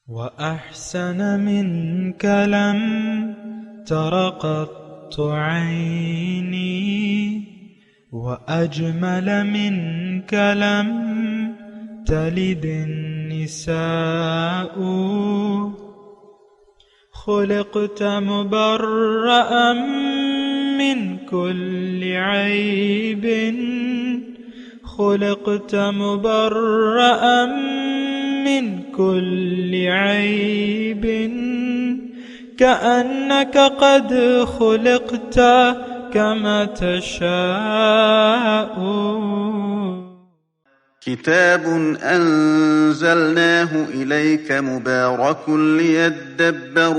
وأحسن منك لم تر قط عيني، وأجمل منك لم تلد النساء. خلقت مبرأ من كل عيب، خلقت مبرأ من كل عيب، كأنك قد خلقت كما تشاء. كتاب أنزلناه إليك مبارك ليدبروا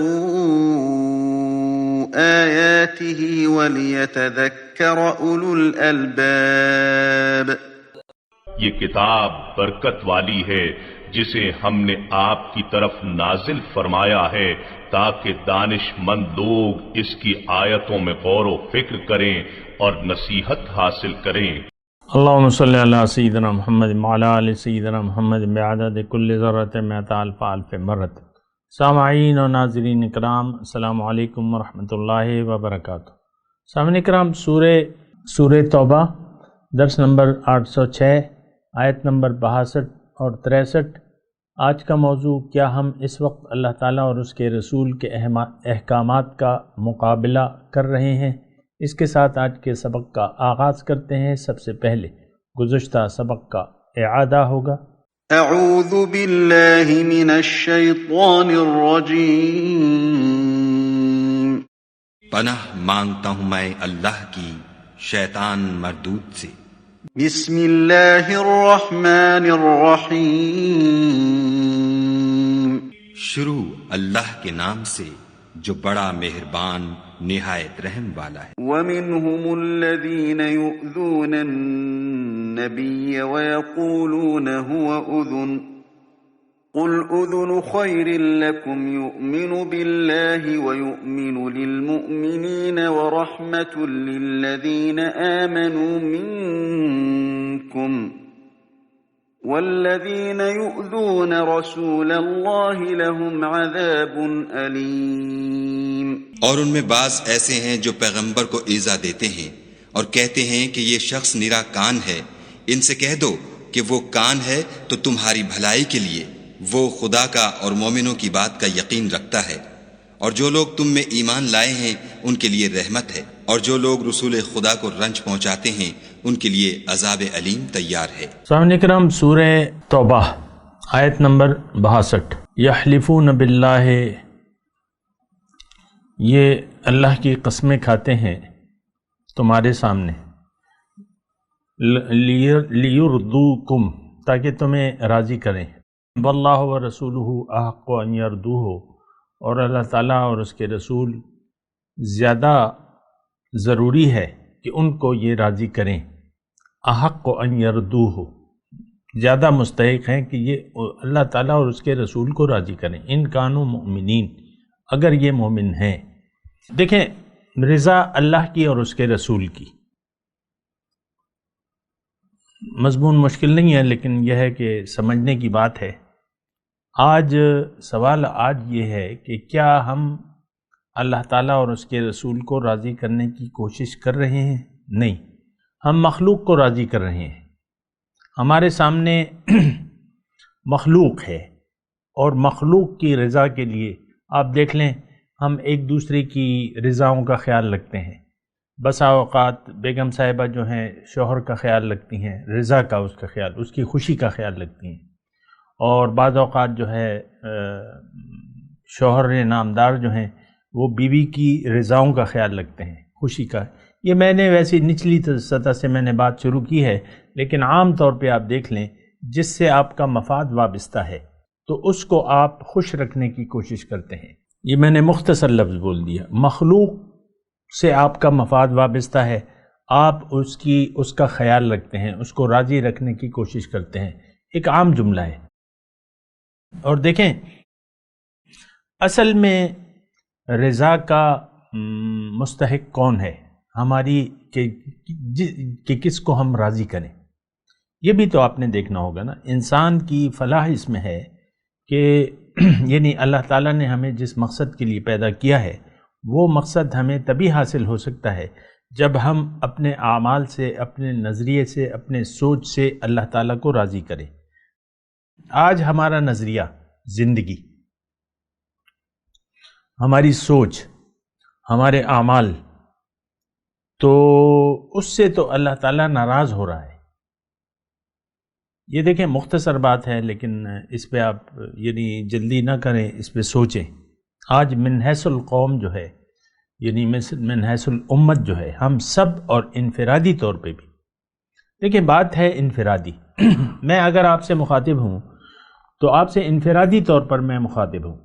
آياته وليتذكر أولو الألباب. یہ کتاب برکت والی ہے جسے ہم نے آپ کی طرف نازل فرمایا ہے تاکہ دانش مند لوگ اس کی آیتوں میں غور و فکر کریں اور نصیحت حاصل کریں۔ اللہم صلی علی سیدنا محمد وعلی آل سیدنا محمد بعدد کل ذرۃ مئۃ الف الف مرۃ۔ سامعین و ناظرین اکرام، السلام علیکم ورحمۃ اللہ وبرکاتہ۔ سامعین اکرام، سورہ توبہ درس نمبر 806 آیت نمبر 62 اور 63۔ آج کا موضوع، کیا ہم اس وقت اللہ تعالیٰ اور اس کے رسول کے احکامات کا مقابلہ کر رہے ہیں؟ اس کے ساتھ آج کے سبق کا آغاز کرتے ہیں۔ سب سے پہلے گزشتہ سبق کا اعادہ ہوگا۔ اعوذ باللہ من الشیطان الرجیم۔ پناہ مانگتا ہوں میں اللہ کی شیطان مردود سے۔ بسم اللہ الرحمن الرحیم۔ شروع اللہ کے نام سے جو بڑا مہربان نہایت رحم والا ہے۔ وَمِنْهُمُ الَّذِينَ يُؤْذُونَ النَّبِيَّ وَيَقُولُونَ هُوَ أُذُنٌ قُلْ أُذُنُ خَيْرٍ لَكُمْ يُؤْمِنُ بِاللَّهِ وَيُؤْمِنُ لِلْمُؤْمِنِينَ وَرَحْمَةٌ لِلَّذِينَ آمَنُوا مِنْكُمْ وَالَّذِينَ يُؤْذُونَ رَسُولَ اللَّهِ لَهُمْ عَذَابٌ أَلِيمٌ۔ اور ان میں بعض ایسے ہیں جو پیغمبر کو ایذا دیتے ہیں اور کہتے ہیں کہ یہ شخص نرا کان ہے۔ ان سے کہہ دو کہ وہ کان ہے تو تمہاری بھلائی کے لیے، وہ خدا کا اور مومنوں کی بات کا یقین رکھتا ہے، اور جو لوگ تم میں ایمان لائے ہیں ان کے لیے رحمت ہے، اور جو لوگ رسول خدا کو رنج پہنچاتے ہیں ان کے لیے عذاب علیم تیار ہے۔ سامعین اکرام، سورہ توبہ آیت نمبر 62۔ یحلفون باللہ، یہ اللہ کی قسمیں کھاتے ہیں تمہارے سامنے، لیردوکم، تاکہ تمہیں راضی کریں، واللہ ورسولہ احق ان یردوہ، اور اللہ تعالیٰ اور اس کے رسول زیادہ ضروری ہے کہ ان کو یہ راضی کریں۔ احق ان یردوہ، زیادہ مستحق ہیں کہ یہ اللہ تعالیٰ اور اس کے رسول کو راضی کریں۔ ان کانوا مؤمنین، اگر یہ مومن ہیں۔ دیکھیں، رضا اللہ کی اور اس کے رسول کی مضمون مشکل نہیں ہے، لیکن یہ ہے کہ سمجھنے کی بات ہے۔ سوال یہ ہے کہ کیا ہم اللہ تعالیٰ اور اس کے رسول کو راضی کرنے کی کوشش کر رہے ہیں؟ نہیں، ہم مخلوق کو راضی کر رہے ہیں۔ ہمارے سامنے مخلوق ہے، اور مخلوق کی رضا کے لیے آپ دیکھ لیں، ہم ایک دوسرے کی رضاؤں کا خیال رکھتے ہیں۔ بسا اوقات بیگم صاحبہ جو ہیں شوہر کا خیال رکھتی ہیں، رضا کا، اس کا خیال، اس کی خوشی کا خیال رکھتی ہیں، اور بعض اوقات جو ہے شوہر نامدار جو ہیں وہ بیوی کی رضاؤں کا خیال رکھتے ہیں، خوشی کا۔ یہ میں نے ویسی نچلی سطح سے میں نے بات شروع کی ہے، لیکن عام طور پہ آپ دیکھ لیں، جس سے آپ کا مفاد وابستہ ہے تو اس کو آپ خوش رکھنے کی کوشش کرتے ہیں۔ یہ میں نے مختصر لفظ بول دیا۔ مخلوق سے آپ کا مفاد وابستہ ہے، آپ اس کا خیال رکھتے ہیں، اس کو راضی رکھنے کی کوشش کرتے ہیں۔ ایک عام جملہ ہے۔ اور دیکھیں، اصل میں رضا کا مستحق کون ہے ہماری، کہ کس کو ہم راضی کریں؟ یہ بھی تو آپ نے دیکھنا ہوگا نا۔ انسان کی فلاح اس میں ہے کہ یعنی اللہ تعالیٰ نے ہمیں جس مقصد کے لیے پیدا کیا ہے وہ مقصد ہمیں تبھی حاصل ہو سکتا ہے جب ہم اپنے اعمال سے، اپنے نظریے سے، اپنے سوچ سے اللہ تعالیٰ کو راضی کریں۔ آج ہمارا نظریہ زندگی، ہماری سوچ، ہمارے اعمال، تو اس سے تو اللہ تعالیٰ ناراض ہو رہا ہے۔ یہ دیکھیں مختصر بات ہے، لیکن اس پہ آپ یعنی جلدی نہ کریں، اس پہ سوچیں۔ آج من حیث القوم جو ہے، یعنی من حیث الامت جو ہے، ہم سب اور انفرادی طور پہ بھی، دیکھیں بات ہے انفرادی میں اگر آپ سے مخاطب ہوں تو آپ سے انفرادی طور پر میں مخاطب ہوں۔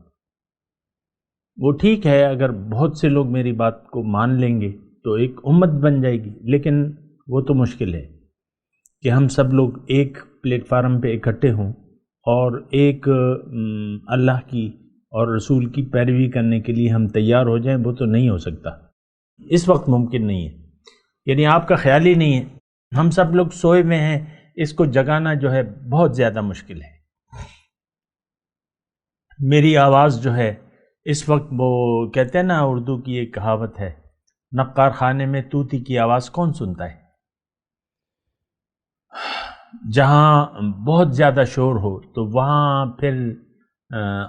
وہ ٹھیک ہے، اگر بہت سے لوگ میری بات کو مان لیں گے تو ایک امت بن جائے گی، لیکن وہ تو مشکل ہے کہ ہم سب لوگ ایک پلیٹ فارم پہ اکٹھے ہوں اور ایک اللہ کی اور رسول کی پیروی کرنے کے لیے ہم تیار ہو جائیں، وہ تو نہیں ہو سکتا، اس وقت ممکن نہیں ہے، یعنی آپ کا خیال ہی نہیں ہے۔ ہم سب لوگ سوئے ہوئے ہیں، اس کو جگانا جو ہے بہت زیادہ مشکل ہے۔ میری آواز جو ہے اس وقت، وہ کہتے ہیں نا اردو کی ایک کہاوت ہے، نقار خانے میں طوطی کی آواز کون سنتا ہے؟ جہاں بہت زیادہ شور ہو تو وہاں پھر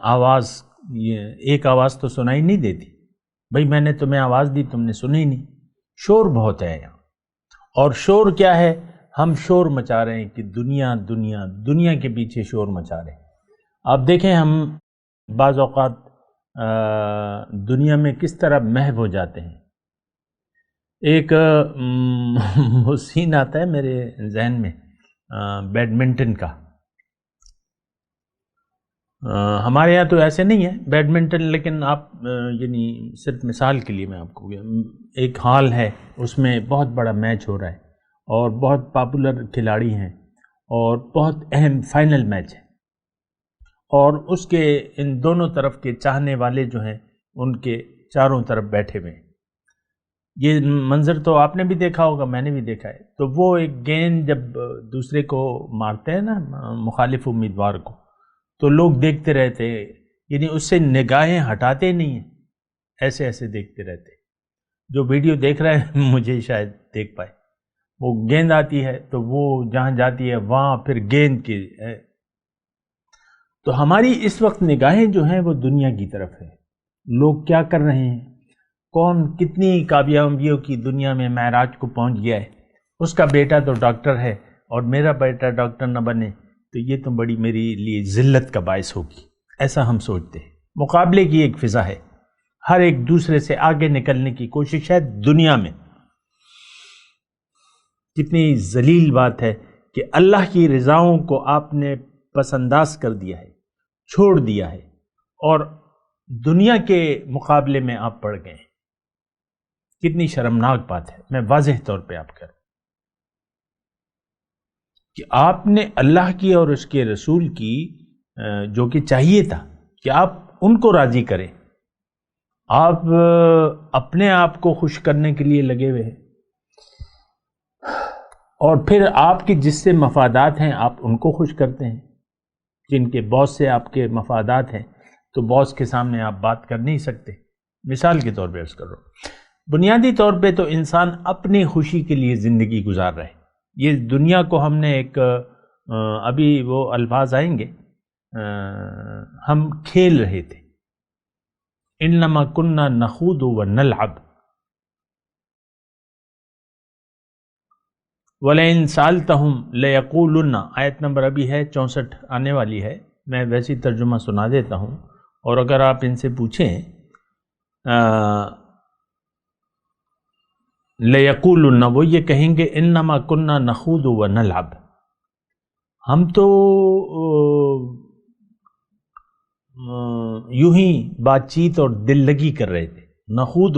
آواز، ایک آواز تو سنائی نہیں دیتی، بھئی میں نے تمہیں آواز دی تم نے سنی نہیں، شور بہت ہے یہاں۔ اور شور کیا ہے؟ ہم شور مچا رہے ہیں کہ دنیا دنیا دنیا کے پیچھے شور مچا رہے ہیں۔ آپ دیکھیں ہم بعض اوقات دنیا میں کس طرح محو ہو جاتے ہیں۔ ایک وہ سین آتا ہے میرے ذہن میں بیڈمنٹن کا۔ ہمارے یہاں تو ایسے نہیں ہے بیڈمنٹن، لیکن آپ یعنی صرف مثال کے لیے میں آپ کو ایک ہال ہے، اس میں بہت بڑا میچ ہو رہا ہے اور بہت پاپولر کھلاڑی ہیں اور بہت اہم فائنل میچ ہے، اور اس کے ان دونوں طرف کے چاہنے والے جو ہیں ان کے چاروں طرف بیٹھے ہوئے ہیں۔ یہ منظر تو آپ نے بھی دیکھا ہوگا، میں نے بھی دیکھا ہے۔ تو وہ ایک گیند جب دوسرے کو مارتے ہیں نا، مخالف امیدوار کو، تو لوگ دیکھتے رہتے، یعنی اس سے نگاہیں ہٹاتے نہیں ہیں، ایسے ایسے دیکھتے رہتے۔ جو ویڈیو دیکھ رہے ہیں مجھے شاید دیکھ پائے، وہ گیند آتی ہے تو وہ جہاں جاتی ہے وہاں پھر گیند کی ہے۔ تو ہماری اس وقت نگاہیں جو ہیں وہ دنیا کی طرف ہے، لوگ کیا کر رہے ہیں، کون کتنی کامیابیوں کی دنیا میں معراج کو پہنچ گیا ہے، اس کا بیٹا تو ڈاکٹر ہے اور میرا بیٹا ڈاکٹر نہ بنے تو یہ تو بڑی میری لیے ذلت کا باعث ہوگی، ایسا ہم سوچتے ہیں۔ مقابلے کی ایک فضا ہے، ہر ایک دوسرے سے آگے نکلنے کی کوشش ہے دنیا میں۔ کتنی ذلیل بات ہے کہ اللہ کی رضاؤں کو آپ نے پس انداز کر دیا ہے، چھوڑ دیا ہے، اور دنیا کے مقابلے میں آپ پڑ گئے ہیں۔ کتنی شرمناک بات ہے، میں واضح طور پہ آپ کروں کہ آپ نے اللہ کی اور اس کے رسول کی جو کہ چاہیے تھا کہ آپ ان کو راضی کریں، آپ اپنے آپ کو خوش کرنے کے لیے لگے ہوئے ہیں، اور پھر آپ کے جس سے مفادات ہیں آپ ان کو خوش کرتے ہیں۔ جن کے باس سے آپ کے مفادات ہیں تو باس کے سامنے آپ بات کر نہیں سکتے۔ مثال کے طور پہ عرض کر رہا ہوں، بنیادی طور پہ تو انسان اپنی خوشی کے لیے زندگی گزار رہا ہے۔ یہ دنیا کو ہم نے ایک ابھی وہ الفاظ آئیں گے، ہم کھیل رہے تھے، انما کننا نخوض ونلعب وَلَئِن سَأَلْتَهُمْ لَيَقُولُنَّ، آیت نمبر ابھی ہے 64 آنے والی ہے، میں ویسی ترجمہ سنا دیتا ہوں، اور اگر آپ ان سے پوچھیں لَيَقُولُنَّ، وہ یہ کہیں گے انما کننا نخوض ونلعب، ہم تو یوں ہی بات چیت اور دل لگی کر رہے تھے، نخوض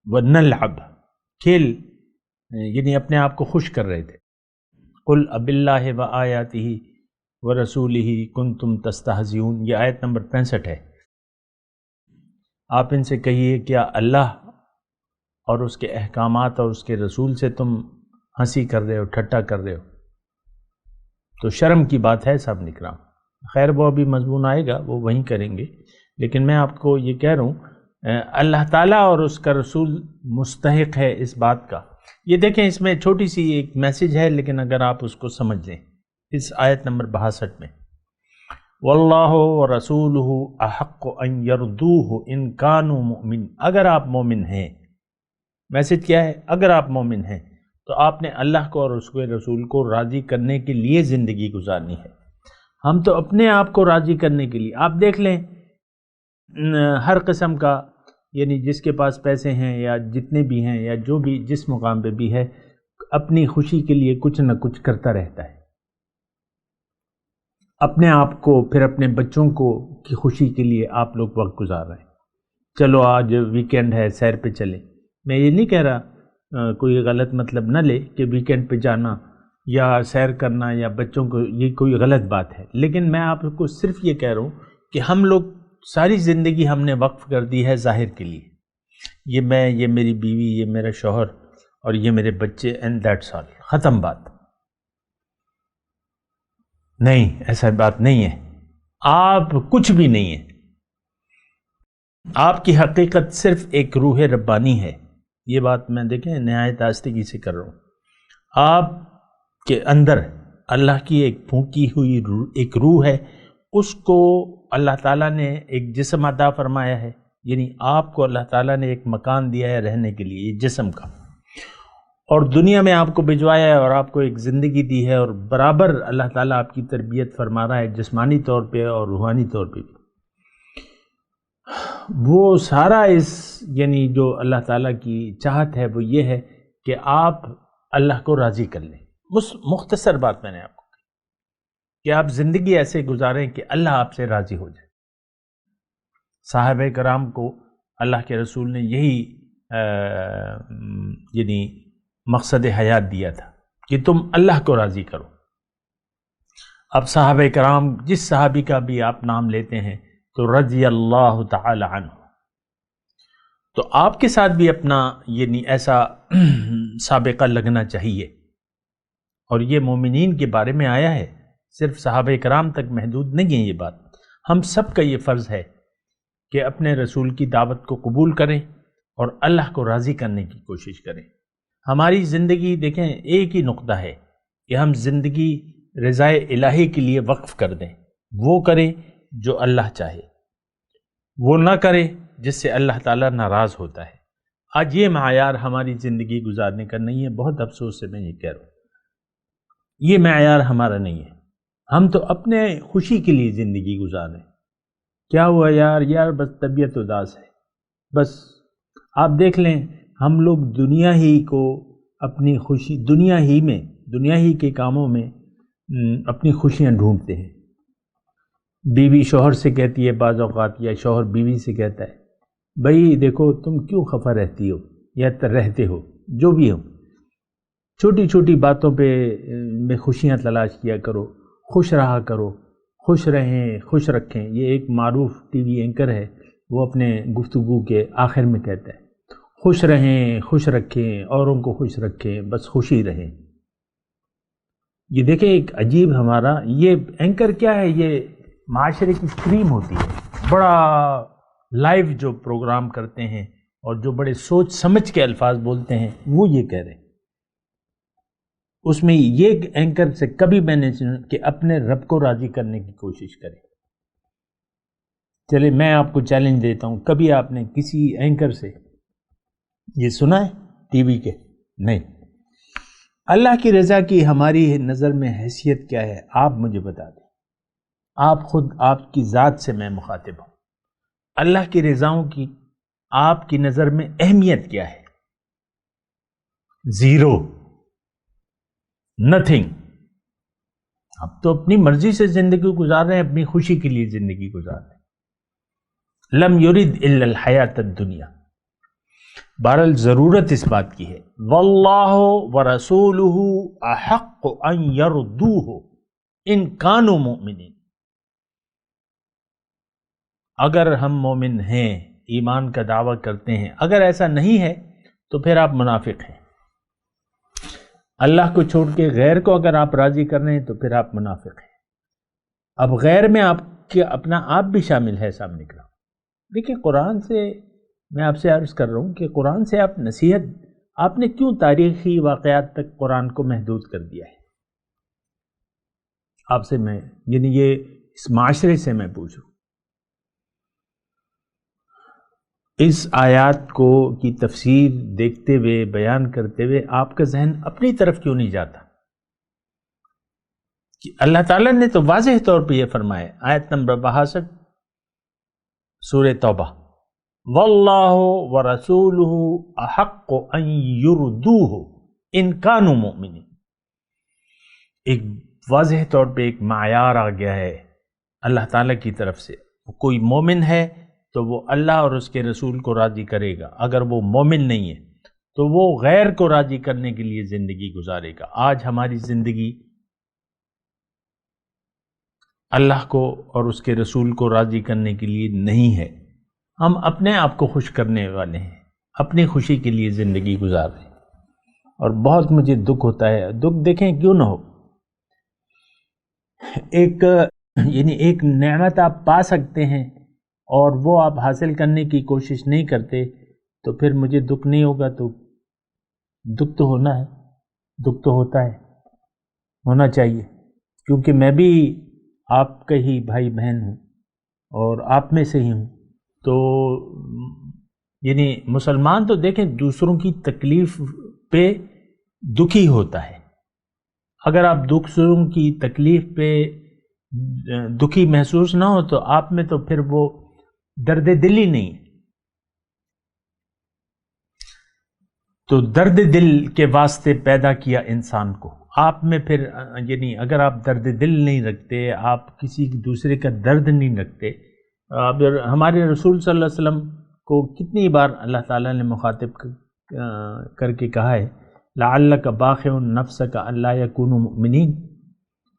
ونلعب، کھیل یعنی اپنے آپ کو خوش کر رہے تھے۔ قل اب اللہ و آیاتہ و رسولہ کنتم تستہزئون، یہ آیت نمبر 65 ہے۔ آپ ان سے کہیے کیا اللہ اور اس کے احکامات اور اس کے رسول سے تم ہنسی کر رہے ہو، ٹھٹا کر رہے ہو؟ تو شرم کی بات ہے صاحب نکرام، خیر وہ ابھی مضمون آئے گا، وہ وہیں کریں گے، لیکن میں آپ کو یہ کہہ رہا ہوں اللہ تعالیٰ اور اس کا رسول مستحق ہے اس بات کا۔ یہ دیکھیں اس میں چھوٹی سی ایک میسج ہے، لیکن اگر آپ اس کو سمجھ لیں اس آیت نمبر 62 میں، واللہ ورسولہ احق ان یردوہ ان کانوا مؤمن، اگر آپ مومن ہیں، میسج کیا ہے؟ اگر آپ مومن ہیں تو آپ نے اللہ کو اور اس کے رسول کو راضی کرنے کے لیے زندگی گزارنی ہے۔ ہم تو اپنے آپ کو راضی کرنے کے لیے، آپ دیکھ لیں ہر قسم کا، یعنی جس کے پاس پیسے ہیں یا جتنے بھی ہیں یا جو بھی جس مقام پہ بھی ہے، اپنی خوشی کے لیے کچھ نہ کچھ کرتا رہتا ہے، اپنے آپ کو پھر اپنے بچوں کو کی خوشی کے لیے آپ لوگ وقت گزار رہے ہیں۔ چلو آج ویکینڈ ہے سیر پہ چلیں، میں یہ نہیں کہہ رہا کوئی غلط مطلب نہ لے کہ ویکینڈ پہ جانا یا سیر کرنا یا بچوں کو یہ کوئی غلط بات ہے، لیکن میں آپ کو صرف یہ کہہ رہا ہوں کہ ہم لوگ ساری زندگی ہم نے وقف کر دی ہے ظاہر کے لیے، یہ میں، یہ میری بیوی، یہ میرا شوہر اور یہ میرے بچے، اینڈ دیٹس آل، ختم بات۔ نہیں، ایسا بات نہیں ہے، آپ کچھ بھی نہیں ہے، آپ کی حقیقت صرف ایک روح ربانی ہے۔ یہ بات میں دیکھیں نہایت آستگی سے کر رہا ہوں، آپ کے اندر اللہ کی ایک پھونکی ہوئی ایک روح ہے، اس کو اللہ تعالیٰ نے ایک جسم عطا فرمایا ہے، یعنی آپ کو اللہ تعالیٰ نے ایک مکان دیا ہے رہنے کے لیے، یہ جسم کا، اور دنیا میں آپ کو بھجوایا ہے اور آپ کو ایک زندگی دی ہے، اور برابر اللہ تعالیٰ آپ کی تربیت فرما رہا ہے جسمانی طور پہ اور روحانی طور پہ بھی۔ وہ سارا یعنی جو اللہ تعالیٰ کی چاہت ہے وہ یہ ہے کہ آپ اللہ کو راضی کر لیں۔ مختصر بات میں نے آپ کو کہی کہ آپ زندگی ایسے گزاریں کہ اللہ آپ سے راضی ہو جائے۔ صحابہ کرام کو اللہ کے رسول نے یہی یعنی مقصد حیات دیا تھا کہ تم اللہ کو راضی کرو۔ اب صحابہ کرام جس صحابی کا بھی آپ نام لیتے ہیں تو رضی اللہ تعالی عنہ، تو آپ کے ساتھ بھی اپنا یعنی ایسا سابقہ لگنا چاہیے، اور یہ مومنین کے بارے میں آیا ہے، صرف صحابہ کرام تک محدود نہیں ہے یہ بات، ہم سب کا یہ فرض ہے کہ اپنے رسول کی دعوت کو قبول کریں اور اللہ کو راضی کرنے کی کوشش کریں۔ ہماری زندگی دیکھیں ایک ہی نقطہ ہے کہ ہم زندگی رضائے الہی کے لیے وقف کر دیں، وہ کریں جو اللہ چاہے، وہ نہ کریں جس سے اللہ تعالیٰ ناراض ہوتا ہے۔ آج یہ معیار ہماری زندگی گزارنے کا نہیں ہے، بہت افسوس سے میں یہ کہہ رہا ہوں، یہ معیار ہمارا نہیں ہے۔ ہم تو اپنے خوشی کے لیے زندگی گزار رہے ہیں، کیا ہوا یار بس طبیعت اداس ہے، بس آپ دیکھ لیں ہم لوگ دنیا ہی کو اپنی خوشی، دنیا ہی کے کاموں میں اپنی خوشیاں ڈھونڈتے ہیں۔ بیوی شوہر سے کہتی ہے بعض اوقات، یا شوہر بیوی سے کہتا ہے بھائی دیکھو تم کیوں خفا رہتی ہو یا رہتے ہو، جو بھی ہو، چھوٹی چھوٹی باتوں پہ میں خوشیاں تلاش کیا کرو، خوش رہا کرو، خوش رہیں خوش رکھیں۔ یہ ایک معروف ٹی وی اینکر ہے، وہ اپنے گفتگو کے آخر میں کہتا ہے خوش رہیں خوش رکھیں، اوروں کو خوش رکھیں، بس خوشی رہیں۔ یہ دیکھیں ایک عجیب ہمارا یہ اینکر کیا ہے، یہ معاشرے کی کریم ہوتی ہے، بڑا لائیو جو پروگرام کرتے ہیں اور جو بڑے سوچ سمجھ کے الفاظ بولتے ہیں وہ یہ کہہ رہے ہیں۔ اس میں یہ اینکر سے کبھی میں نے سنا کہ اپنے رب کو راضی کرنے کی کوشش کریں۔ چلے میں آپ کو چیلنج دیتا ہوں، کبھی آپ نے کسی اینکر سے یہ سنا ہے ٹی وی کے؟ نہیں۔ اللہ کی رضا کی ہماری نظر میں حیثیت کیا ہے آپ مجھے بتا دیں، آپ خود، آپ کی ذات سے میں مخاطب ہوں، اللہ کی رضاؤں کی آپ کی نظر میں اہمیت کیا ہے؟ Zero, nothing. اب تو اپنی مرضی سے زندگی گزار رہے ہیں، اپنی خوشی کے لیے زندگی گزار رہے ہیں۔ لم یرد الا الحیات الدنیا۔ بہرحال ضرورت اس بات کی ہے، واللہ ورسولہ احق ان یردوہ ان کانوا مؤمنین۔ اگر ہم مومن ہیں، ایمان کا دعویٰ کرتے ہیں، اگر ایسا نہیں ہے تو پھر آپ منافق ہیں۔ اللہ کو چھوڑ کے غیر کو اگر آپ راضی کر رہے ہیں تو پھر آپ منافق ہیں۔ اب غیر میں آپ کے اپنا آپ بھی شامل ہے، صاحب نکلا۔ دیکھیں قرآن سے میں آپ سے عرض کر رہا ہوں کہ قرآن سے آپ نصیحت، آپ نے کیوں تاریخی واقعات تک قرآن کو محدود کر دیا ہے؟ آپ سے میں یعنی یہ اس معاشرے سے میں پوچھوں، اس آیات کو کی تفسیر دیکھتے ہوئے، بیان کرتے ہوئے آپ کا ذہن اپنی طرف کیوں نہیں جاتا؟ کہ اللہ تعالیٰ نے تو واضح طور پہ یہ فرمایا، آیت نمبر 62 سورہ توبہ، واللہ ورسولہ احق ان یردوہ ان کانوا مؤمنین۔ ایک واضح طور پہ ایک معیار آ گیا ہے اللہ تعالیٰ کی طرف سے، کوئی مومن ہے تو وہ اللہ اور اس کے رسول کو راضی کرے گا، اگر وہ مومن نہیں ہے تو وہ غیر کو راضی کرنے کے لیے زندگی گزارے گا۔ آج ہماری زندگی اللہ کو اور اس کے رسول کو راضی کرنے کے لیے نہیں ہے، ہم اپنے آپ کو خوش کرنے والے ہیں، اپنی خوشی کے لیے زندگی گزار رہے ہیں، اور بہت مجھے دکھ ہوتا ہے۔ دکھ دیکھیں کیوں نہ ہو، ایک نعمت آپ پا سکتے ہیں اور وہ آپ حاصل کرنے کی کوشش نہیں کرتے تو پھر مجھے دکھ نہیں ہوگا؟ تو دکھ تو ہونا ہے، دکھ تو ہوتا ہے، ہونا چاہیے، کیونکہ میں بھی آپ کا ہی بھائی بہن ہوں اور آپ میں سے ہی ہوں۔ تو یعنی مسلمان تو دیکھیں دوسروں کی تکلیف پہ دکھی ہوتا ہے، اگر آپ دوسروں کی تکلیف پہ دکھی محسوس نہ ہو تو آپ میں تو پھر وہ درد دل ہی نہیں ہے۔ تو درد دل کے واسطے پیدا کیا انسان کو، آپ میں پھر یعنی اگر آپ درد دل نہیں رکھتے، آپ کسی دوسرے کا درد نہیں رکھتے۔ ہمارے رسول صلی اللہ علیہ وسلم کو کتنی بار اللہ تعالیٰ نے مخاطب کر کے کہا ہے، لعلک باخع نفسک الا یکونوا مؤمنین،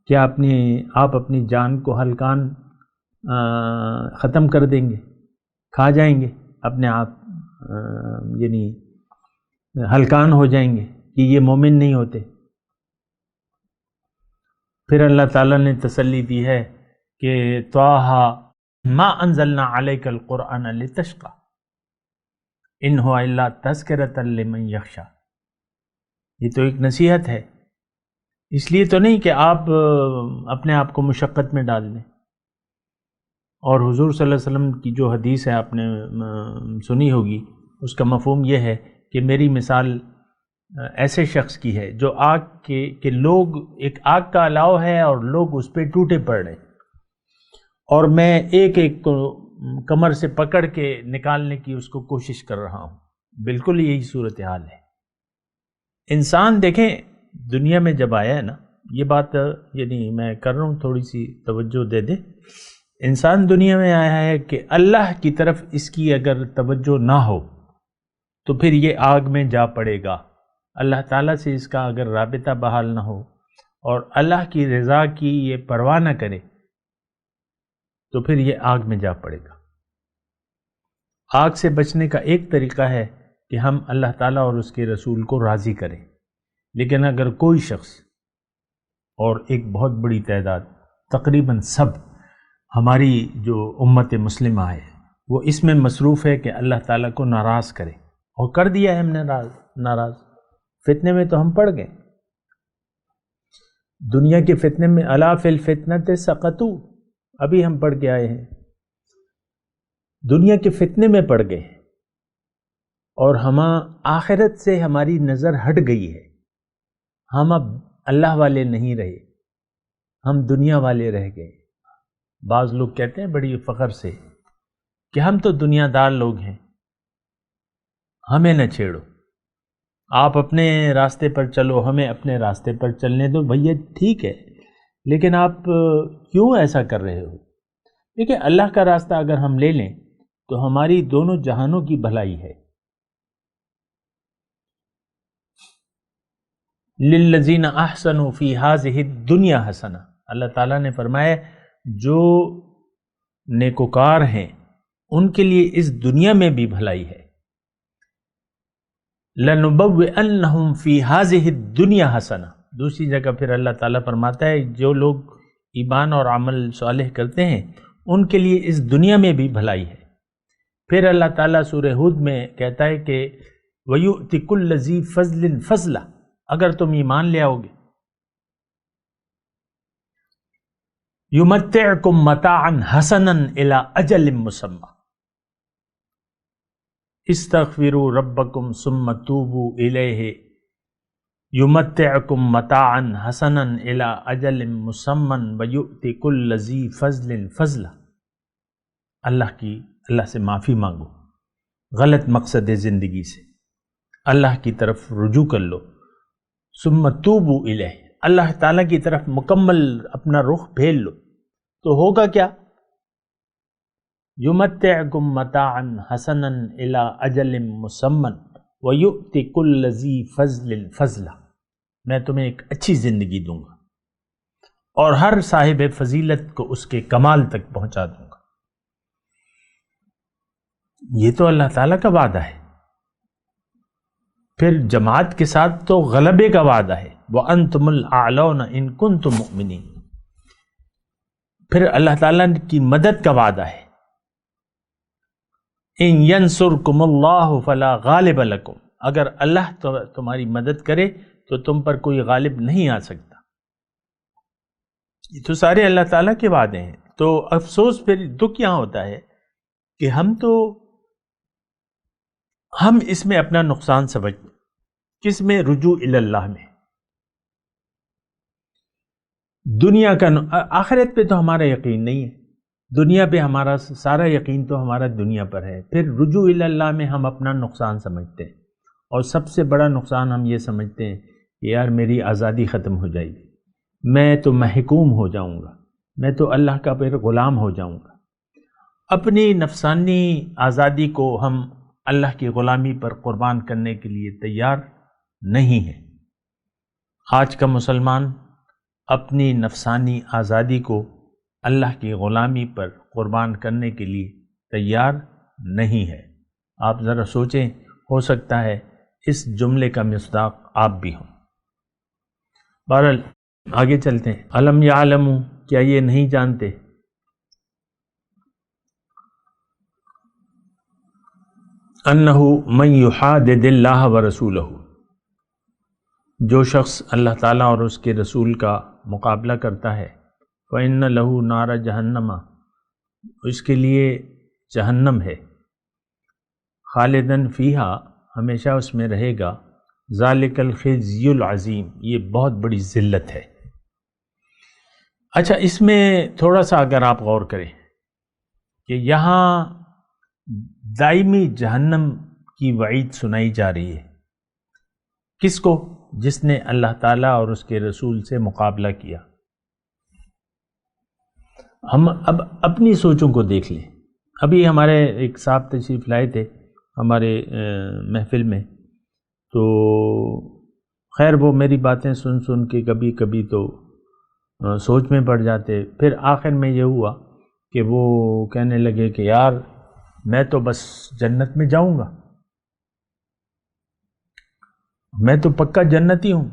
کہ آپ اپنی جان کو ہلکان ختم کر دیں گے، کھا جائیں گے اپنے آپ، یعنی ہلکان ہو جائیں گے کہ یہ مومن نہیں ہوتے۔ پھر اللہ تعالیٰ نے تسلی دی ہے کہ طٰہٰ ما انزلنا علیک القرآن لتشقی ان هو الا تذکرۃ لمن یخشی۔ یہ تو ایک نصیحت ہے، اس لیے تو نہیں کہ آپ اپنے آپ کو مشقت میں ڈال دیں۔ اور حضور صلی اللہ علیہ وسلم کی جو حدیث ہے آپ نے سنی ہوگی، اس کا مفہوم یہ ہے کہ میری مثال ایسے شخص کی ہے جو آگ کے لوگ، ایک آگ کا الاؤ ہے اور لوگ اس پہ ٹوٹے پڑ رہے ہیں، اور میں ایک ایک کو کمر سے پکڑ کے نکالنے کی اس کو کوشش کر رہا ہوں۔ بالکل یہی صورتحال ہے۔ انسان دیکھیں دنیا میں جب آیا ہے نا، یہ بات یعنی میں کر رہا ہوں، تھوڑی سی توجہ دے دیں۔ انسان دنیا میں آیا ہے کہ اللہ کی طرف اس کی اگر توجہ نہ ہو تو پھر یہ آگ میں جا پڑے گا۔ اللہ تعالیٰ سے اس کا اگر رابطہ بحال نہ ہو اور اللہ کی رضا کی یہ پرواہ نہ کرے تو پھر یہ آگ میں جا پڑے گا۔ آگ سے بچنے کا ایک طریقہ ہے کہ ہم اللہ تعالیٰ اور اس کے رسول کو راضی کریں، لیکن اگر کوئی شخص، اور ایک بہت بڑی تعداد، تقریباً سب ہماری جو امت مسلمہ ہے، وہ اس میں مصروف ہے کہ اللہ تعالیٰ کو ناراض کرے، اور کر دیا ہے ہم نے ناراض۔ فتنے میں تو ہم پڑ گئے، دنیا کے فتنے میں، الا فی الفتنۃ سقطوا، ابھی ہم پڑھ کے آئے ہیں، دنیا کے فتنے میں پڑ گئے، اور ہم آخرت سے ہماری نظر ہٹ گئی ہے، ہم اب اللہ والے نہیں رہے، ہم دنیا والے رہ گئے۔ بعض لوگ کہتے ہیں بڑی فخر سے کہ ہم تو دنیا دار لوگ ہیں، ہمیں نہ چھیڑو، آپ اپنے راستے پر چلو، ہمیں اپنے راستے پر چلنے دو۔ بھیا ٹھیک ہے، لیکن آپ کیوں ایسا کر رہے ہو؟ دیکھیں اللہ کا راستہ اگر ہم لے لیں تو ہماری دونوں جہانوں کی بھلائی ہے۔ للذین احسنوا فی ہذہ الدنیا حسنہ، اللہ تعالیٰ نے فرمایا جو نیکوکار ہیں ان کے لیے اس دنیا میں بھی بھلائی ہے۔ لَنُبَوِّئَنَّهُمْ فِي هَذِهِ الدُّنْيَا حَسَنَةً، دوسری جگہ پھر اللہ تعالیٰ فرماتا ہے جو لوگ ایمان اور عمل صالح کرتے ہیں ان کے لیے اس دنیا میں بھی بھلائی ہے۔ پھر اللہ تعالیٰ سورہ ہود میں کہتا ہے کہ وَيُؤْتِ كُلَّ ذِي فَضْلٍ فَضْلًا، اگر تم ایمان لے آؤ گے، يُمَتِّعْكُمْ مَتَاعًا حَسَنًا إِلَىٰ أَجَلٍ مُّسَمًّى اسْتَغْفِرُوا رَبَّكُمْ ثُمَّ تُوبُوا إِلَيْهِ يُمَتِّعْكُمْ مَتَاعًا حَسَنًا إِلَىٰ أَجَلٍ مُّسَمًّى وَيُؤْتِ كُلَّ ذِي فَضْلٍ فَضْلًا۔ اللہ سے معافی مانگو غلط مقصد زندگی سے، اللہ کی طرف رجوع کر لو، ثم توبوا الیہ، اللہ تعالیٰ کی طرف مکمل اپنا رخ پھیر لو، تو ہوگا کیا؟ یمتعکم متاعا حسنا الی اجل مسمى ویؤت کل ذی فضل فضلا، میں تمہیں ایک اچھی زندگی دوں گا اور ہر صاحب فضیلت کو اس کے کمال تک پہنچا دوں گا۔ یہ تو اللہ تعالیٰ کا وعدہ ہے۔ پھر جماعت کے ساتھ تو غلبے کا وعدہ ہے، وَأَنْتُمُ الْأَعْلَوْنَ إِن كُنتُم مُؤْمِنِينَ۔ پھر اللہ تعالیٰ کی مدد کا وعدہ ہے، إِن يَنْصُرْكُمُ اللَّهُ فَلَا غَالِبَ لَكُمْ، اگر اللہ تمہاری مدد کرے تو تم پر کوئی غالب نہیں آ سکتا۔ یہ تو سارے اللہ تعالیٰ کے وعدے ہیں۔ تو افسوس پھر دکھ یہاں ہوتا ہے کہ ہم اس میں اپنا نقصان سمجھتے، کس میں؟ رجوع الی اللہ میں۔ دنیا کا آخرت پہ تو ہمارا یقین نہیں ہے، دنیا پہ ہمارا سارا یقین تو ہمارا دنیا پر ہے، پھر رجوع الی اللہ میں ہم اپنا نقصان سمجھتے ہیں، اور سب سے بڑا نقصان ہم یہ سمجھتے ہیں کہ یار میری آزادی ختم ہو جائے گی، میں تو محکوم ہو جاؤں گا، میں تو اللہ کا پھر غلام ہو جاؤں گا۔ اپنی نفسانی آزادی کو ہم اللہ کی غلامی پر قربان کرنے کے لیے تیار نہیں ہے۔ آج کا مسلمان اپنی نفسانی آزادی کو اللہ کی غلامی پر قربان کرنے کے لیے تیار نہیں ہے۔ آپ ذرا سوچیں، ہو سکتا ہے اس جملے کا مصداق آپ بھی ہوں۔ بہرحال آگے چلتے ہیں۔ الم یعلموا، کیا یہ نہیں جانتے؟ انہ من یحادد اللہ ورسولہ، جو شخص اللہ تعالیٰ اور اس کے رسول کا مقابلہ کرتا ہے، فإن لہ نار جہنم، اس کے لیے جہنم ہے، خالدن فیہا، ہمیشہ اس میں رہے گا، ذالک الخزی العظیم، یہ بہت بڑی ذلت ہے۔ اچھا، اس میں تھوڑا سا اگر آپ غور کریں کہ یہاں دائمی جہنم کی وعید سنائی جا رہی ہے، کس کو؟ جس نے اللہ تعالیٰ اور اس کے رسول سے مقابلہ کیا۔ ہم اب اپنی سوچوں کو دیکھ لیں۔ ابھی ہمارے ایک صاحب تشریف لائے تھے ہمارے محفل میں، تو خیر وہ میری باتیں سن سن کے کبھی کبھی تو سوچ میں پڑ جاتے، پھر آخر میں یہ ہوا کہ وہ کہنے لگے کہ یار میں تو بس جنت میں جاؤں گا، میں تو پکا جنتی ہوں،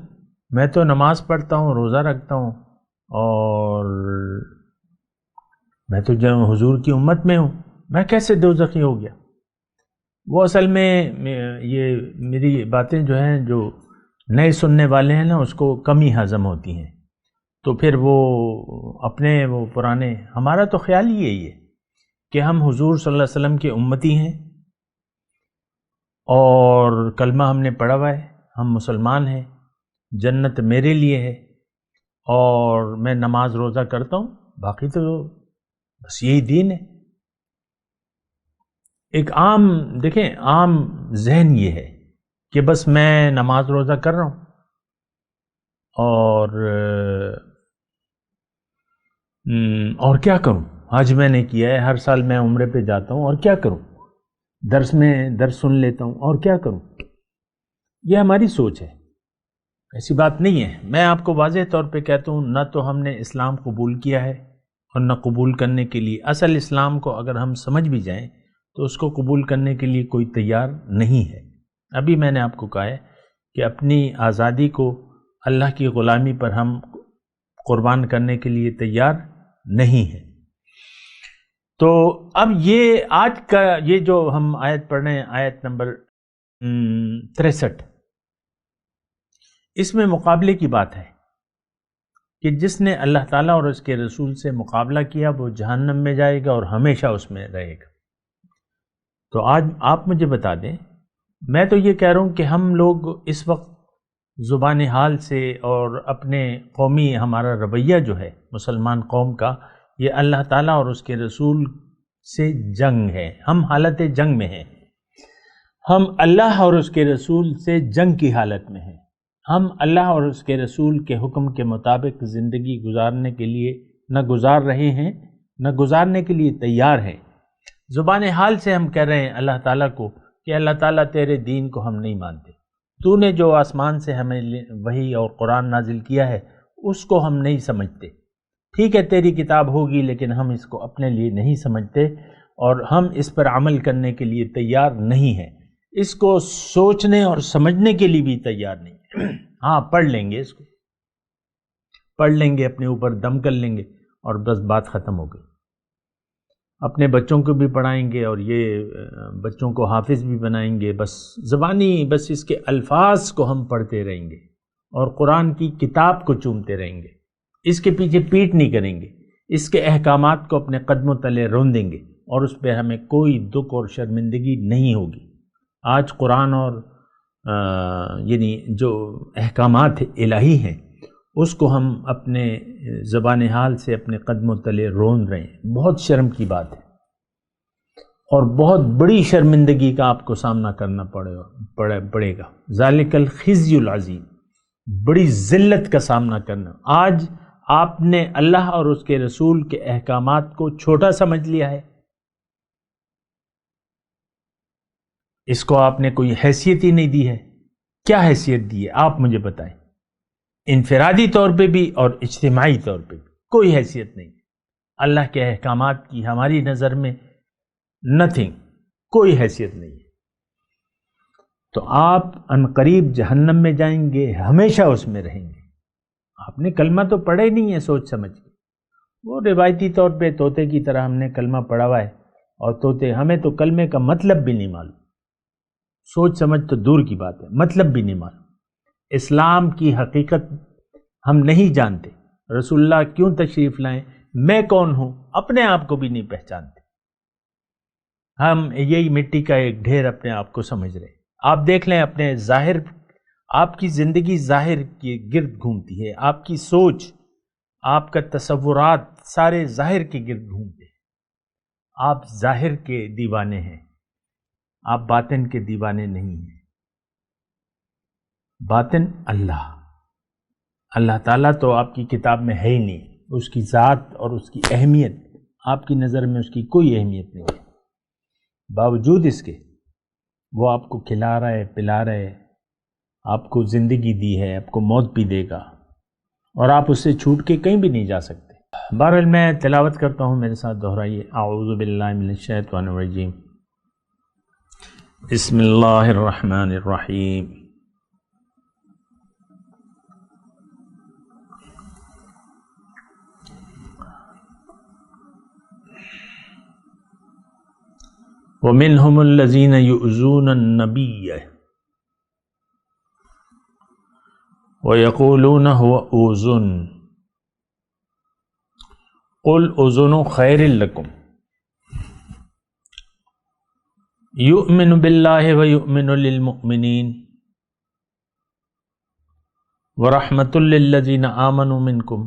میں تو نماز پڑھتا ہوں، روزہ رکھتا ہوں، اور میں تو حضور کی امت میں ہوں، میں کیسے دوزخی ہو گیا؟ وہ اصل میں یہ میری باتیں جو ہیں، جو نئے سننے والے ہیں نا، اس کو کم ہی ہضم ہوتی ہیں، تو پھر وہ اپنے وہ پرانے، ہمارا تو خیال ہی یہی ہے کہ ہم حضور صلی اللہ علیہ وسلم کے امتی ہیں اور کلمہ ہم نے پڑھا ہوا ہے، ہم مسلمان ہیں، جنت میرے لیے ہے، اور میں نماز روزہ کرتا ہوں، باقی تو بس یہی دین ہے۔ ایک عام دیکھیں، عام ذہن یہ ہے کہ بس میں نماز روزہ کر رہا ہوں اور کیا کروں؟ حج میں نے کیا ہے، ہر سال میں عمرے پہ جاتا ہوں، اور کیا کروں؟ درس سن لیتا ہوں، اور کیا کروں؟ یہ ہماری سوچ ہے، ایسی بات نہیں ہے۔ میں آپ کو واضح طور پہ کہتا ہوں، نہ تو ہم نے اسلام قبول کیا ہے اور نہ قبول کرنے کے لیے، اصل اسلام کو اگر ہم سمجھ بھی جائیں تو اس کو قبول کرنے کے لیے کوئی تیار نہیں ہے۔ ابھی میں نے آپ کو کہا ہے کہ اپنی آزادی کو اللہ کی غلامی پر ہم قربان کرنے کے لیے تیار نہیں ہے۔ تو اب یہ آج کا یہ جو ہم آیت پڑھ رہے ہیں، آیت نمبر 63، اس میں مقابلے کی بات ہے کہ جس نے اللہ تعالیٰ اور اس کے رسول سے مقابلہ کیا وہ جہنم میں جائے گا اور ہمیشہ اس میں رہے گا۔ تو آج آپ مجھے بتا دیں، میں تو یہ کہہ رہا ہوں کہ ہم لوگ اس وقت زبان حال سے اور اپنے قومی ہمارا رویہ جو ہے مسلمان قوم کا، یہ اللہ تعالیٰ اور اس کے رسول سے جنگ ہے، ہم حالت جنگ میں ہیں، ہم اللہ اور اس کے رسول سے جنگ کی حالت میں ہیں، ہم اللہ اور اس کے رسول کے حکم کے مطابق زندگی گزارنے کے لیے نہ گزار رہے ہیں نہ گزارنے کے لیے تیار ہیں۔ زبان حال سے ہم کہہ رہے ہیں اللہ تعالیٰ کو کہ اللہ تعالیٰ تیرے دین کو ہم نہیں مانتے، تو نے جو آسمان سے ہمیں وحی اور قرآن نازل کیا ہے اس کو ہم نہیں سمجھتے، ٹھیک ہے تیری کتاب ہوگی لیکن ہم اس کو اپنے لیے نہیں سمجھتے اور ہم اس پر عمل کرنے کے لیے تیار نہیں ہیں، اس کو سوچنے اور سمجھنے کے لیے بھی تیار نہیں ہیں۔ ہاں پڑھ لیں گے، اس کو پڑھ لیں گے، اپنے اوپر دم کر لیں گے اور بس بات ختم ہو گئی۔ اپنے بچوں کو بھی پڑھائیں گے اور یہ بچوں کو حافظ بھی بنائیں گے، بس زبانی بس اس کے الفاظ کو ہم پڑھتے رہیں گے اور قرآن کی کتاب کو چومتے رہیں گے، اس کے پیچھے پیٹ نہیں کریں گے، اس کے احکامات کو اپنے قدموں تلے روندیں گے اور اس پہ ہمیں کوئی دکھ اور شرمندگی نہیں ہوگی۔ آج قرآن اور یعنی جو احکامات الہی ہیں اس کو ہم اپنے زبان حال سے اپنے قدموں تلے روند رہے ہیں، بہت شرم کی بات ہے اور بہت بڑی شرمندگی کا آپ کو سامنا کرنا پڑے گا۔ ذالک الخزی العظیم، بڑی ذلت کا سامنا کرنا۔ آج آپ نے اللہ اور اس کے رسول کے احکامات کو چھوٹا سمجھ لیا ہے، اس کو آپ نے کوئی حیثیت ہی نہیں دی ہے۔ کیا حیثیت دی ہے آپ مجھے بتائیں؟ انفرادی طور پہ بھی اور اجتماعی طور پہ بھی کوئی حیثیت نہیں۔ اللہ کے احکامات کی ہماری نظر میں نتھنگ، کوئی حیثیت نہیں ہے۔ تو آپ عنقریب جہنم میں جائیں گے، ہمیشہ اس میں رہیں گے۔ آپ نے کلمہ تو پڑھا ہی نہیں ہے سوچ سمجھ کے، وہ روایتی طور پہ طوطے کی طرح ہم نے کلمہ پڑھا ہوا ہے اور طوطے ہمیں تو کلمے کا مطلب بھی نہیں معلوم، سوچ سمجھ تو دور کی بات ہے، مطلب بھی نہیں معلوم، اسلام کی حقیقت ہم نہیں جانتے، رسول اللہ کیوں تشریف لائیں، میں کون ہوں اپنے آپ کو بھی نہیں پہچانتے، ہم یہی مٹی کا ایک ڈھیر اپنے آپ کو سمجھ رہے۔ آپ دیکھ لیں اپنے ظاہر، آپ کی زندگی ظاہر کے گرد گھومتی ہے، آپ کی سوچ، آپ کا تصورات سارے ظاہر کے گرد گھومتے ہیں، آپ ظاہر کے دیوانے ہیں، آپ باطن کے دیوانے نہیں ہیں۔ باطن اللہ تعالیٰ تو آپ کی کتاب میں ہے ہی نہیں، اس کی ذات اور اس کی اہمیت آپ کی نظر میں اس کی کوئی اہمیت نہیں ہے، باوجود اس کے وہ آپ کو کھلا رہا ہے، پلا رہا ہے، آپ کو زندگی دی ہے، آپ کو موت بھی دے گا اور آپ اس سے چھوٹ کے کہیں بھی نہیں جا سکتے۔ بہرحال میں تلاوت کرتا ہوں، میرے ساتھ دہرائیے، اعوذ باللہ من الشیطان الرجیم، بسم اللہ الرحمن الرحیم۔ وَمِنْهُمُ الَّذِينَ يُؤْذُونَ النَّبِيَّ وَيَقُولُونَ هُوَ أُذُنٌ قُلْ أُذُنُ خَيْرٍ لَكُمْ يُؤْمِنُ بِاللَّهِ وَيُؤْمِنُ لِلْمُؤْمِنِينَ وَرَحْمَةٌ لِلَّذِينَ آمَنُوا مِنْكُمْ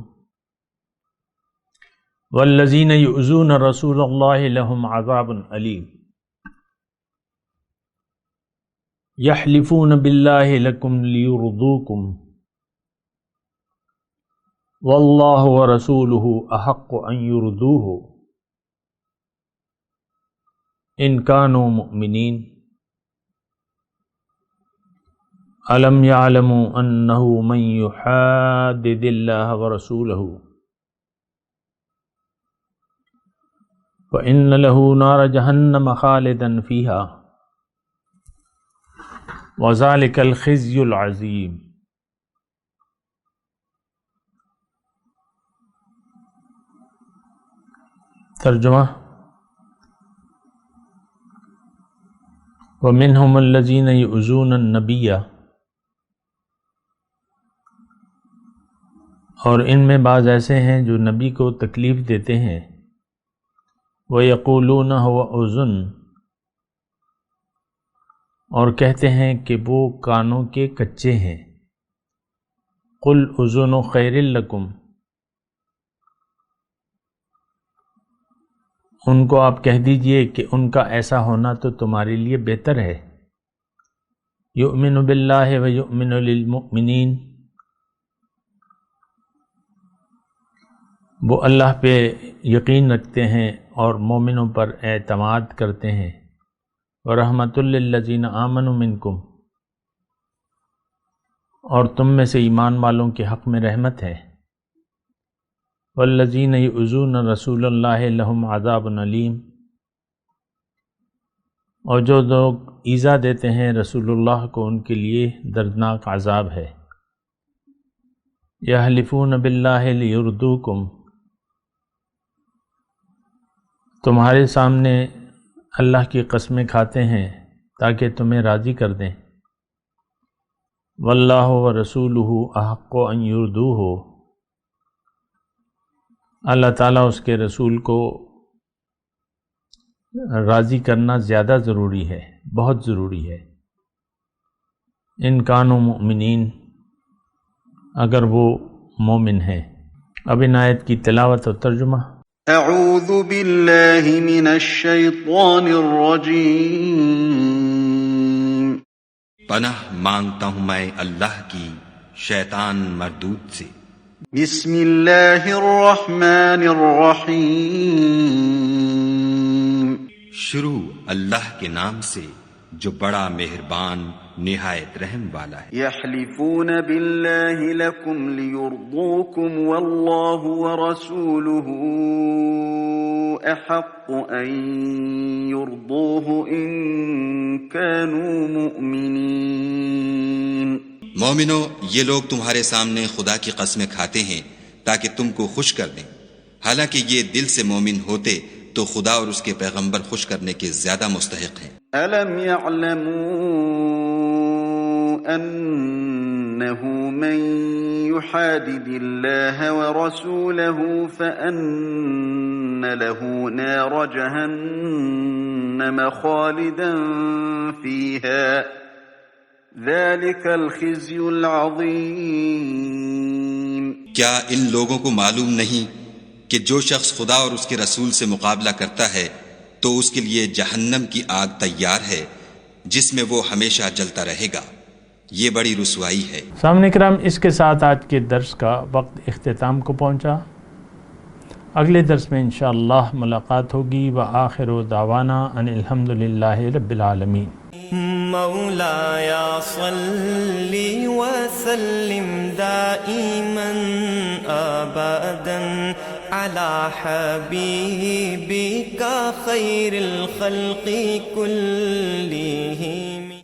وَالَّذِينَ يُؤْذُونَ رَسُولَ اللَّهِ لَهُمْ عَذَابٌ أَلِيمٌ يَحْلِفُونَ بِاللَّهِ لَكُمْ لِيُرْضُوكُمْ وَاللَّهُ وَرَسُولُهُ أَحَقُّ أَن يُرْضُوهُ إِن كَانُوا مُؤْمِنِينَ أَلَمْ يَعْلَمُوا أَنَّهُ مَن يُحَادِدِ اللَّهَ وَرَسُولَهُ فَإِنَّ لَهُ نَارَ جَهَنَّمَ خَالِدًا فِيهَا وَذَلِكَ الْخِزْيُ الْعَظِيمُ۔ ترجمہ وَمِنْهُمُ الَّذِينَ يُؤْذُونَ النَّبِيَّ، اور ان میں بعض ایسے ہیں جو نبی کو تکلیف دیتے ہیں، وَيَقُولُونَ هُوَ أُذُنٌ، اور کہتے ہیں کہ وہ کانوں کے کچے ہیں، قُلْ أُذُنُ خَيْرٍ لَكُمْ، ان کو آپ کہہ دیجئے کہ ان کا ایسا ہونا تو تمہارے لیے بہتر ہے، یؤمن باللہ و یؤمن للمؤمنین، وہ اللہ پہ یقین رکھتے ہیں اور مومنوں پر اعتماد کرتے ہیں، ورحمۃ للذین آمنوا منکم، اور تم میں سے ایمان والوں کے حق میں رحمت ہے، والذین یؤذون رسول اللہ لہم عذاب علیم، اور جو لوگ ایذا دیتے ہیں رسول اللہ کو ان کے لیے دردناک عذاب ہے، یحلفون باللہ لیردوکم، تمہارے سامنے اللہ کی قسمیں کھاتے ہیں تاکہ تمہیں راضی کر دیں، واللہ ورسولہ احق ان یردوہ، اللہ تعالیٰ اس کے رسول کو راضی کرنا زیادہ ضروری ہے، بہت ضروری ہے، ان کانوا مؤمنین، اگر وہ مومن ہیں۔ اب ان آیت کی تلاوت اور ترجمہ۔ اعوذ باللہ من الشیطان الرجیم، پناہ مانگتا ہوں میں اللہ کی شیطان مردود سے۔ بسم اللہ الرحمن الرحیم، شروع اللہ کے نام سے جو بڑا مہربان نہایت رحم والا ہے۔ یحلفون باللہ لکم لیرضوکم واللہ ورسولہ احق ان یرضوہ ان کانوا مؤمنین۔ مومنو، یہ لوگ تمہارے سامنے خدا کی قسمیں کھاتے ہیں تاکہ تم کو خوش کر دیں، حالانکہ یہ دل سے مومن ہوتے تو خدا اور اس کے پیغمبر خوش کرنے کے زیادہ مستحق ہیں۔ أَلَمْ يَعْلَمُوا أَنَّهُ مَنْ يُحَادِدِ اللَّهَ وَرَسُولَهُ فَأَنَّ لَهُ نَارَ جَهَنَّمَ خَالِدًا فِيهَا ذَلِكَ الْخِزْيُ الْعَظِيمُ۔ کیا ان لوگوں کو معلوم نہیں کہ جو شخص خدا اور اس کے رسول سے مقابلہ کرتا ہے تو اس کے لیے جہنم کی آگ تیار ہے جس میں وہ ہمیشہ جلتا رہے گا، یہ بڑی رسوائی ہے۔ سامعین کرام، اس کے ساتھ آج کے درس کا وقت اختتام کو پہنچا۔ اگلے درس میں انشاءاللہ ملاقات ہوگی۔ وآخر دعوانا ان الحمدللہ رب العالمین۔ مولایا صلی وسلم دائما ابدا على حبیبک خیر الخلق كلهم۔